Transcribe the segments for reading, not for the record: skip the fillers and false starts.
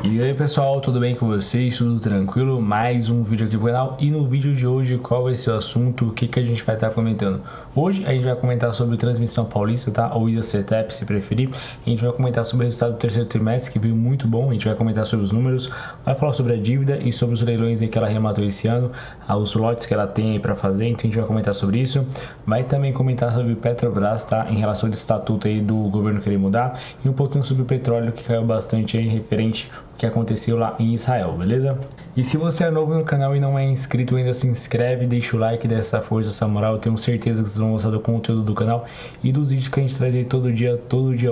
E aí pessoal, tudo bem com vocês? Tudo tranquilo? Mais um vídeo aqui pro canal. E no vídeo de hoje, qual vai ser o assunto? O que a gente vai estar comentando? Hoje a gente vai comentar sobre transmissão paulista, tá? Ou ISACTEP, se preferir. A gente vai comentar sobre o resultado do terceiro trimestre, que veio muito bom. A gente vai comentar sobre os números, vai falar sobre a dívida e sobre os leilões que ela arrematou esse ano, os lotes que ela tem aí para fazer. Então a gente vai comentar sobre isso. Vai também comentar sobre o Petrobras, tá? Em relação ao estatuto aí do governo querer mudar. E um pouquinho sobre o petróleo, que caiu bastante aí, referente que aconteceu lá em Israel, beleza? E se você é novo no canal e não é inscrito ainda, se inscreve, deixa o like, dessa força, essa moral. Eu tenho certeza que vocês vão gostar do conteúdo do canal e dos vídeos que a gente traz aí todo dia,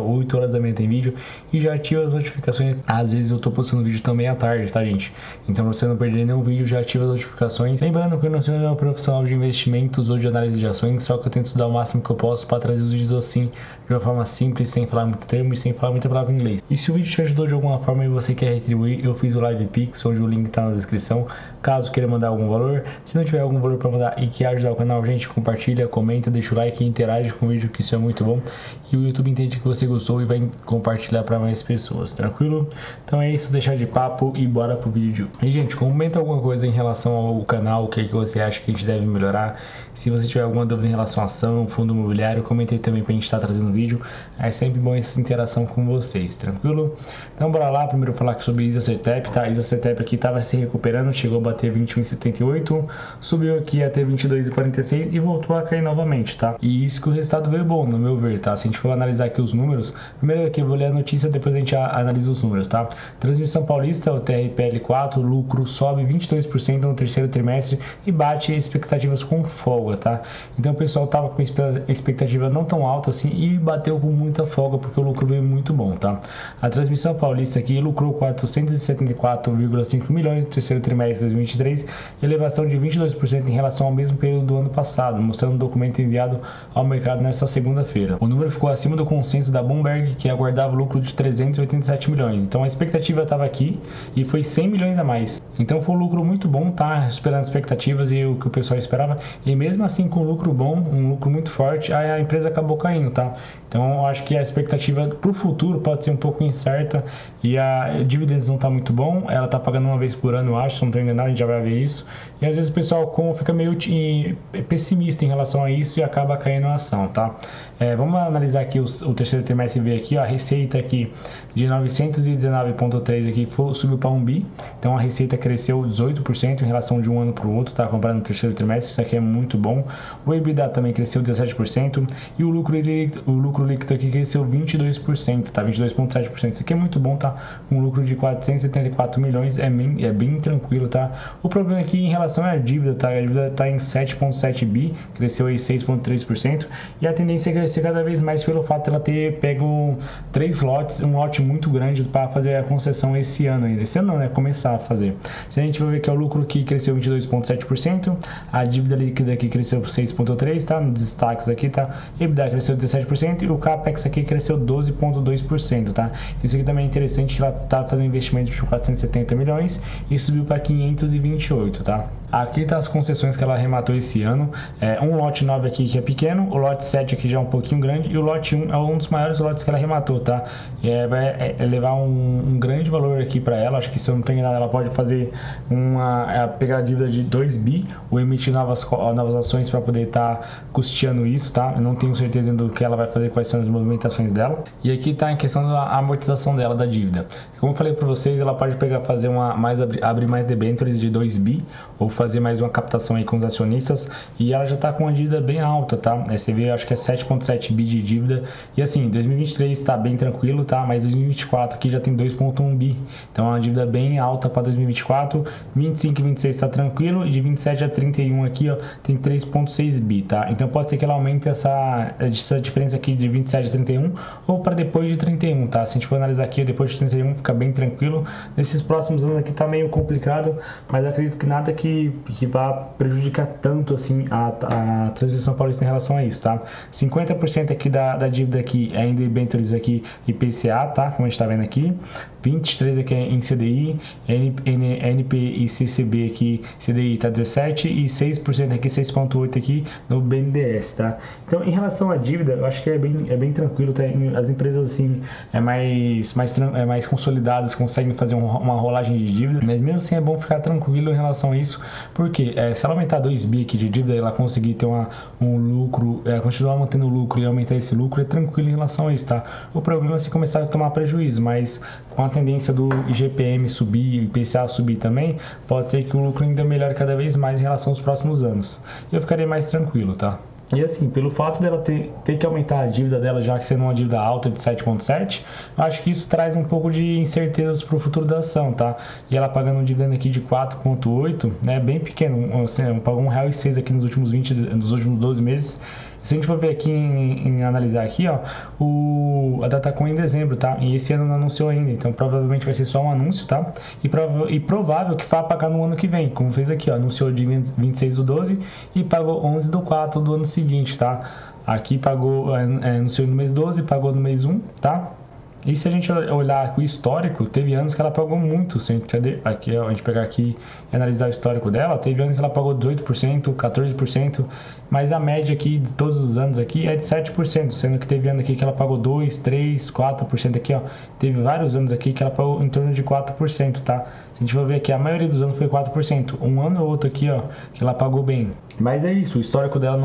8 horas da manhã tem vídeo. E já ativa as notificações, às vezes eu tô postando vídeo também à tarde, tá gente? Então pra você não perder nenhum vídeo, já ativa as notificações. Lembrando que eu não sou um profissional de investimentos ou de análise de ações, só que eu tento estudar o máximo que eu posso para trazer os vídeos assim, de uma forma simples, sem falar muito termo e sem falar muita palavra em inglês. E se o vídeo te ajudou de alguma forma e você quer retribuir, eu fiz o Live Pix, onde o link tá na descrição, caso queira mandar algum valor. Se não tiver algum valor para mandar e quer ajudar o canal, gente, compartilha, comenta, deixa o like e interage com o vídeo, que isso é muito bom. E o YouTube entende que você gostou e vai compartilhar para mais pessoas, tranquilo? Então é isso, deixar de papo e bora pro vídeo de hoje. E gente, comenta alguma coisa em relação ao canal, o que você acha que a gente deve melhorar. Se você tiver alguma dúvida em relação à ação, fundo imobiliário, comente aí também pra gente estar trazendo vídeo. É sempre bom essa interação com vocês, tranquilo? Então bora lá, primeiro falar sobre ISACTEP, tá? ISACTEP aqui estava se recuperando, chegou a bater 21,78, subiu aqui até 22,46 e voltou a cair novamente, tá? E isso que o resultado veio bom, no meu ver, tá? Se a gente for analisar aqui os números, primeiro aqui eu vou ler a notícia, depois a gente analisa os números, tá? Transmissão Paulista, o TRPL4, lucro sobe 22% no terceiro trimestre e bate expectativas com folga, tá? Então o pessoal tava com expectativa não tão alta assim e bateu com muita folga porque o lucro veio muito bom, tá? A Transmissão Paulista aqui lucrou 474,5 milhões no terceiro trimestre de 2023, elevação de 22% em relação ao mesmo período do ano passado, mostrando um documento enviado ao mercado nesta segunda-feira. O número ficou acima do consenso da Bloomberg, que aguardava o lucro de 387 milhões. Então a expectativa estava aqui e foi 100 milhões a mais. Então foi um lucro muito bom, tá? Superando as expectativas e o que o pessoal esperava. E mesmo assim, com um lucro bom, um lucro muito forte, a empresa acabou caindo, tá? Então eu acho que a expectativa para o futuro pode ser um pouco incerta e a dividendos não está muito bom. Ela está pagando uma vez por ano, eu acho, se não estou enganado, a gente já vai ver isso. E às vezes o pessoal fica meio pessimista em relação a isso e acaba caindo a ação, tá? Vamos analisar aqui o terceiro trimestre e ver aqui, ó, a receita aqui de 919,3 aqui subiu para 1 bi. Então a receita cresceu 18% em relação de um ano para o outro, tá? Comparando no terceiro trimestre, isso aqui é muito bom. O EBITDA também cresceu 17% e o lucro líquido aqui cresceu 22%, tá? 22,7%. Isso aqui é muito bom, tá? Um lucro de 474 milhões é bem tranquilo, tá? O problema aqui em relação à dívida, tá? A dívida tá em 7,7 bi, cresceu aí 6,3% e a tendência é crescer cada vez mais pelo fato de ela ter pego 3 lotes, um lote muito grande para fazer a concessão esse ano ainda. Esse ano não, né? Começar a fazer. Se a gente for ver que é o lucro que cresceu 22,7%, a dívida líquida aqui cresceu 6,3%, tá? Nos destaques aqui, tá? EBITDA cresceu 17% e o CAPEX aqui cresceu 12,2%, tá? Então isso aqui também é interessante, que ela tá fazendo investimento de 470 milhões e subiu para 528, tá? Aqui tá as concessões que ela arrematou esse ano. Um lote 9 aqui que é pequeno, o lote 7 aqui já é um pouquinho grande e o lote 1 é um dos maiores lotes que ela arrematou, tá? Vai levar um grande valor aqui para ela. Acho que, se eu não tenho nada, ela pode fazer pegar a dívida de 2 bi ou emitir novas ações para poder estar custeando isso, tá? Eu não tenho certeza do que ela vai fazer, quais são as movimentações dela. E aqui tá em questão da amortização dela, da dívida. Como eu falei para vocês, ela pode fazer abrir mais debêntures de 2 bi ou fazer mais uma captação aí com os acionistas, e ela já tá com uma dívida bem alta, tá? Você vê, acho que é 7,7 bi de dívida, e assim, 2023 tá bem tranquilo, tá? Mas 2024 aqui já tem 2,1 bi, então é uma dívida bem alta para 2024, 25 e 26 tá tranquilo, e de 27 a 31 aqui, ó, tem 3,6 bi, tá? Então pode ser que ela aumente essa diferença aqui de 27 a 31, ou para depois de 31, tá? Se a gente for analisar aqui, depois de 31 fica bem tranquilo. Nesses próximos anos aqui tá meio complicado, mas eu acredito que nada que vá prejudicar tanto assim a Transmissão Paulista em relação a isso, tá? 50% aqui da dívida aqui é em debêntures aqui IPCA, tá? Como a gente tá vendo aqui. 23 aqui em CDI, NPI-CCB aqui, CDI tá 17 e 6% aqui, 6,8 aqui no BNDES, tá? Então, em relação à dívida, eu acho que é bem tranquilo, tá? As empresas, assim, mais consolidadas conseguem fazer uma rolagem de dívida, mas mesmo assim é bom ficar tranquilo em relação a isso, porque se ela aumentar 2 bi aqui de dívida, ela conseguir ter um lucro, continuar mantendo o lucro e aumentar esse lucro, é tranquilo em relação a isso, tá? O problema é se começar a tomar prejuízo, mas com a tendência do IGPM subir e o IPCA subir também, pode ser que o lucro ainda melhore cada vez mais em relação aos próximos anos. Eu ficaria mais tranquilo, tá? E assim, pelo fato dela ter que aumentar a dívida dela, já que sendo uma dívida alta de 7,7, eu acho que isso traz um pouco de incertezas para o futuro da ação, tá? E ela pagando um dividendo aqui de 4,8, né, bem pequeno, assim, pagou R$1,06 aqui nos últimos 12 meses. Se a gente for ver aqui analisar aqui, ó, a Datacoin em dezembro, tá? E esse ano não anunciou ainda, então provavelmente vai ser só um anúncio, tá? E provável que vá pagar no ano que vem, como fez aqui, ó, anunciou de 26/12 e pagou 11/4 do ano seguinte, tá? Aqui pagou, anunciou no mês 12, pagou no mês 1, tá? E se a gente olhar o histórico, teve anos que ela pagou muito. Se a gente pegar aqui e analisar o histórico dela, teve anos que ela pagou 18%, 14%, mas a média aqui de todos os anos aqui é de 7%, sendo que teve ano aqui que ela pagou 2, 3, 4% aqui, ó. Teve vários anos aqui que ela pagou em torno de 4%, tá? Se a gente for ver aqui, a maioria dos anos foi 4%. Um ano ou outro aqui, ó, que ela pagou bem. Mas é isso, o histórico dela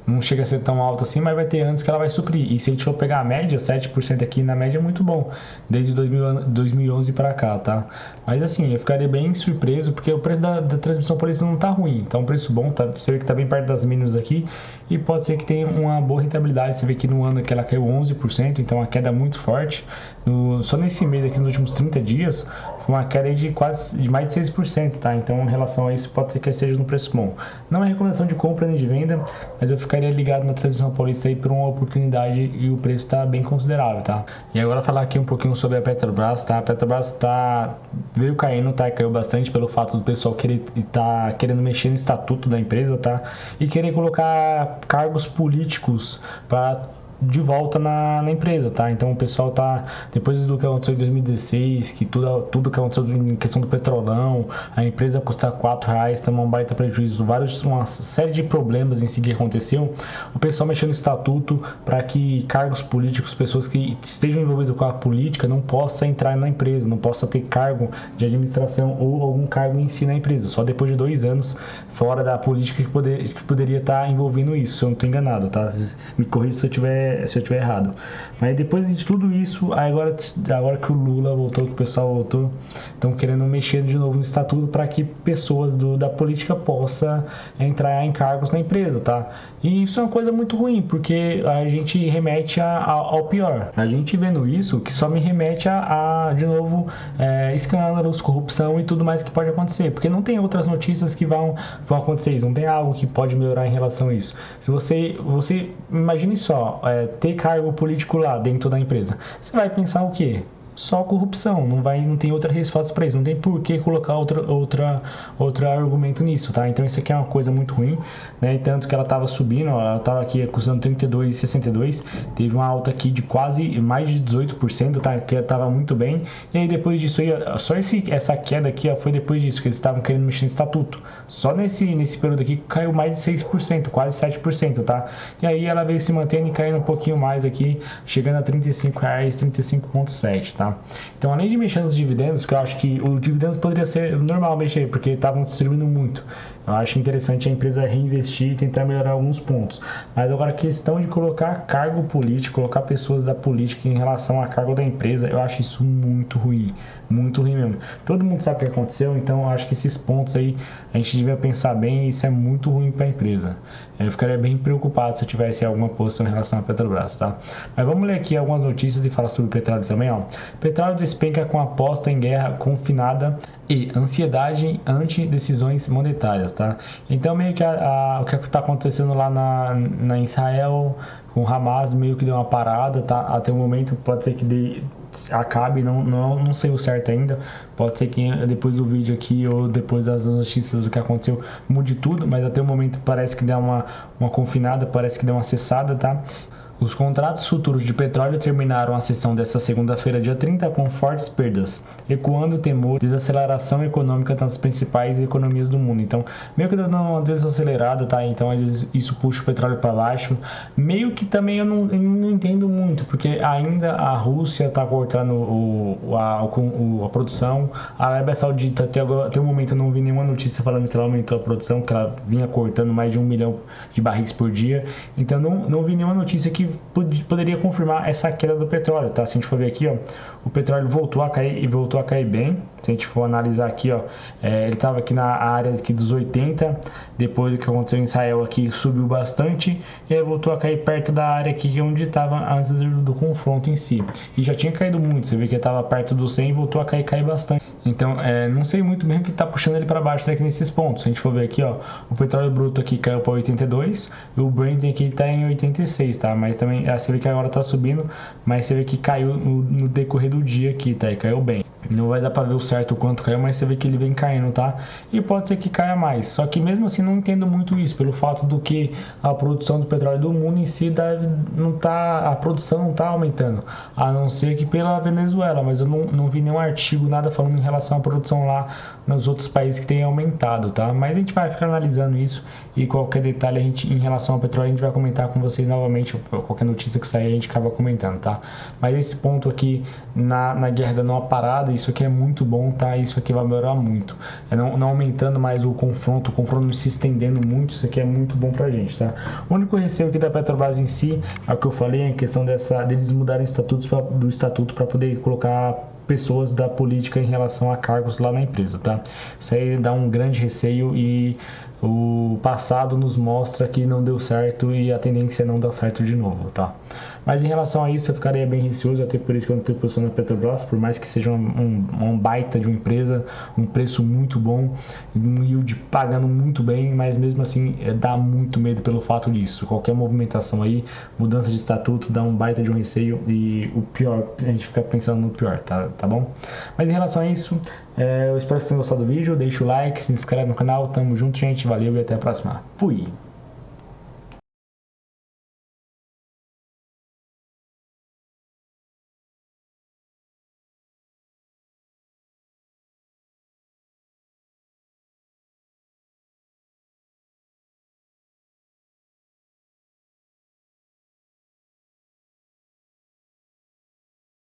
não chega a ser tão alto assim, mas vai ter anos que ela vai suprir. E se a gente for pegar a média, 7% aqui na média é muito bom, desde 2011 para cá, tá? Mas assim, eu ficaria bem surpreso, porque o preço da transmissão paulista não tá ruim, tá um preço bom, tá? Você vê que tá bem perto das mínimas aqui, e pode ser que tenha uma boa rentabilidade. Você vê que no ano que ela caiu 11%, então uma queda muito forte. Só nesse mês aqui, nos últimos 30 dias, foi uma queda de mais de 6%, tá? Então, em relação a isso, pode ser que esteja no preço bom. Não é recomendação de compra nem de venda, mas eu ficaria ligado na transmissão paulista aí por uma oportunidade, e o preço está bem considerável, tá? E agora falar aqui um pouquinho sobre a Petrobras, tá? A Petrobras veio caindo, tá? Caiu bastante pelo fato do pessoal querendo mexer no estatuto da empresa, tá? E querer colocar cargos políticos de volta na empresa, tá? Então o pessoal depois do que aconteceu em 2016, que tudo que aconteceu em questão do petrolão, a empresa custar R$4, tomar um baita prejuízo, uma série de problemas em si que aconteceu, o pessoal mexeu no estatuto para que cargos políticos, pessoas que estejam envolvidas com a política, não possam entrar na empresa, não possa ter cargo de administração ou algum cargo em si na empresa, só depois de 2 anos fora da política que poderia estar envolvendo isso, se eu não estou enganado, tá? Me corrija se eu estiver errado. Mas depois de tudo isso, agora que o Lula voltou, que o pessoal voltou, estão querendo mexer de novo no estatuto para que pessoas da política possam entrar em cargos na empresa, tá? E isso é uma coisa muito ruim, porque a gente remete ao pior. A gente vendo isso, que só me remete de novo, escândalos, corrupção e tudo mais que pode acontecer, porque não tem outras notícias que vão acontecer isso, não tem algo que pode melhorar em relação a isso. Se você imagine só, ter cargo político lá dentro da empresa, você vai pensar o quê? Só corrupção, não tem outra resposta para isso, não tem por que colocar outro argumento nisso, tá? Então isso aqui é uma coisa muito ruim, né? E tanto que ela estava subindo, ela estava aqui custando R$32,62, teve uma alta aqui de quase mais de 18%, tá? Que estava muito bem. E aí depois disso aí, só essa queda aqui, ó, foi depois disso que eles estavam querendo mexer no estatuto. Só nesse período aqui caiu mais de 6%, quase 7%, tá? E aí ela veio se mantendo e caindo um pouquinho mais aqui, chegando a R$35, 35,7, tá? Então, além de mexer nos dividendos, que eu acho que os dividendos poderia ser normal mexer, porque estavam distribuindo muito. Eu acho interessante a empresa reinvestir e tentar melhorar alguns pontos. Mas agora a questão de colocar cargo político, colocar pessoas da política em relação a cargo da empresa, eu acho isso muito ruim. Muito ruim mesmo. Todo mundo sabe o que aconteceu, então eu acho que esses pontos aí a gente devia pensar bem, e isso é muito ruim para a empresa. Eu ficaria bem preocupado se eu tivesse alguma posição em relação à Petrobras, tá? Mas vamos ler aqui algumas notícias e falar sobre o petróleo também, ó. Petróleo despenca com aposta em guerra confinada e ansiedade ante decisões monetárias, tá? Então meio que o que está acontecendo lá na Israel com o Hamas meio que deu uma parada, tá? Até o momento pode ser que acabe, não sei o certo ainda, pode ser que depois do vídeo aqui ou depois das notícias do que aconteceu mude tudo, mas até o momento parece que deu uma confinada, parece que deu uma cessada, tá? Os contratos futuros de petróleo terminaram a sessão desta segunda-feira, dia 30, com fortes perdas, ecoando o temor de desaceleração econômica nas principais economias do mundo. Então, meio que dando uma desacelerada, tá? Então, às vezes, isso puxa o petróleo para baixo. Meio que também eu não entendo muito, porque ainda a Rússia está cortando a produção. A Arábia Saudita, até o momento, eu não vi nenhuma notícia falando que ela aumentou a produção, que ela vinha cortando mais de 1 milhão de barris por dia. Então, não vi nenhuma notícia que poderia confirmar essa queda do petróleo, tá? Se a gente for ver aqui, ó, o petróleo voltou a cair e voltou a cair bem. Se a gente for analisar aqui, ó, ele estava aqui na área aqui dos 80, depois do que aconteceu em Israel aqui subiu bastante e aí voltou a cair perto da área aqui onde estava antes do confronto em si. E já tinha caído muito, você vê que estava perto do 100 e voltou a cair bastante. Então, não sei muito bem o que está puxando ele para baixo aqui nesses pontos. Se a gente for ver aqui, ó, o petróleo bruto aqui caiu para 82 e o Brent aqui está em 86, tá? Mas também você vê que agora está subindo, mas você vê que caiu no decorrer do dia aqui, tá? E caiu bem. Não vai dar para ver o certo o quanto caiu, mas você vê que ele vem caindo, tá? E pode ser que caia mais. Só que mesmo assim não entendo muito isso, pelo fato do que a produção do petróleo do mundo em si a produção não tá aumentando, a não ser que pela Venezuela, mas eu não vi nenhum artigo, nada falando em relação à produção lá nos outros países que tem aumentado, tá? Mas a gente vai ficar analisando isso e qualquer detalhe em relação ao petróleo a gente vai comentar com vocês novamente, qualquer notícia que sair a gente acaba comentando, tá? Mas esse ponto aqui na guerra dando uma parada, isso aqui é muito bom, tá? Isso aqui vai melhorar muito. Não aumentando mais o confronto não se estendendo muito, isso aqui é muito bom pra gente, tá? O único receio aqui da Petrobras em si, é o que eu falei, a questão deles mudarem do estatuto para poder colocar pessoas da política em relação a cargos lá na empresa, tá? Isso aí dá um grande receio e o passado nos mostra que não deu certo e a tendência é não dar certo de novo, tá? Mas em relação a isso eu ficaria bem receoso, até por isso que eu não tenho posição na Petrobras, por mais que seja um baita de uma empresa, um preço muito bom, um yield pagando muito bem, mas mesmo assim dá muito medo pelo fato disso. Qualquer movimentação aí, mudança de estatuto, dá um baita de um receio e o pior, a gente fica pensando no pior, tá bom? Mas em relação a isso, eu espero que vocês tenham gostado do vídeo, deixa o like, se inscreve no canal, tamo junto gente, valeu e até a próxima. Fui!